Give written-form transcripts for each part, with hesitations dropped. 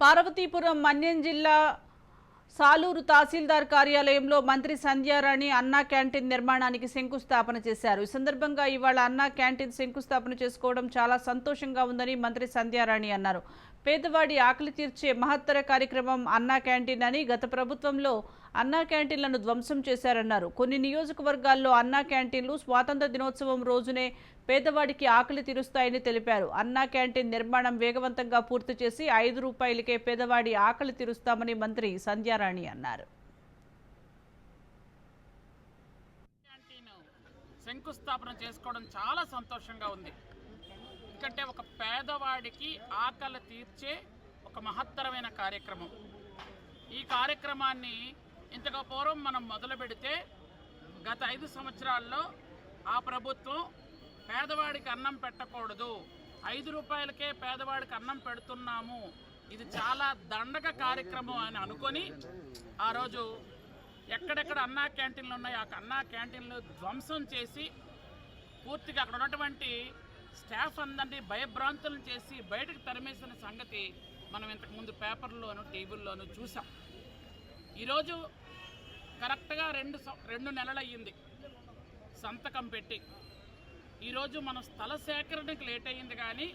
పార్వతీపురం మన్యం జిల్లా సాలూరు తహసీల్దార్ కార్యాలయంలో మంత్రి సంధ్యారాణి అన్నా క్యాంటీన్ నిర్మాణానికి శంకుస్థాపన చేశారు. ఈ సందర్భంగా ఇవాళ అన్నా క్యాంటీన్ శంకుస్థాపన చేసుకోవడం చాలా సంతోషంగా ఉందని మంత్రి సంధ్యారాణి అన్నారు. పేదవాడి ఆకలి తీర్చే మహత్తర కార్యక్రమం అన్నా క్యాంటీన్ అని గత ప్రభుత్వంలో అన్నా క్యాంటీన్లను ధ్వంసం చేశారన్నారు. కొన్ని నియోజకవర్గాల్లో అన్నా క్యాంటీన్లు స్వాతంత్ర దినోత్సవం రోజునే పేదవాడికి ఆకలి తీరుస్తాయని తెలిపారు. అన్నా క్యాంటీన్ నిర్మాణం వేగవంతంగా పూర్తి చేసి 5 రూపాయలకే పేదవాడి ఆకలి తీరుస్తామని మంత్రి సంధ్యారాణి అన్నారు. శంకుస్థాపన చేసుకోవడం చాలా సంతోషంగా ఉంది. ఎందుకంటే ఒక పేదవాడికి ఆకలి తీర్చే ఒక మహత్తరమైన కార్యక్రమం. ఈ కార్యక్రమాన్ని ఇంతకు పూర్వం మనం మొదలు పెడితే గత 5 సంవత్సరాల్లో ఆ ప్రభుత్వం పేదవాడికి అన్నం పెట్టకూడదు, 5 రూపాయలకే పేదవాడికి అన్నం పెడుతున్నాము, ఇది చాలా దండగ కార్యక్రమం అని అనుకొని ఆ రోజు ఎక్కడెక్కడ అన్నా క్యాంటీన్లు ఉన్నాయో ఆ అన్నా క్యాంటీన్లు ధ్వంసం చేసి పూర్తిగా అక్కడ ఉన్నటువంటి స్టాఫ్ అందరినీ భయభ్రాంతులను చేసి బయటకు తరిమేసిన సంగతి మనం ఇంతకుముందు పేపర్లోను టీవీల్లోనూ చూసాం. ఈరోజు కరెక్ట్గా 2 నెలలు అయ్యింది సంతకం పెట్టి. ఈరోజు మనం స్థల సేకరణకు లేట్ అయ్యింది, కానీ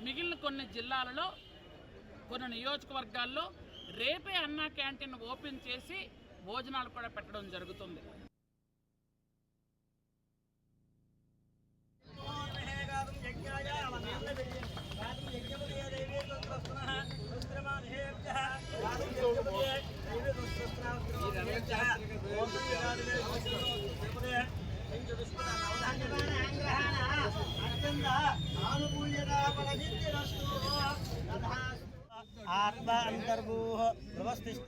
మిగిలిన కొన్ని జిల్లాలలో కొన్ని నియోజకవర్గాల్లో రేపే అన్నా క్యాంటీన్ ఓపెన్ చేసి భోజనాలు కూడా పెట్టడం జరుగుతుంది. ఆత్మ అంతర్భూః వ్యవస్థిత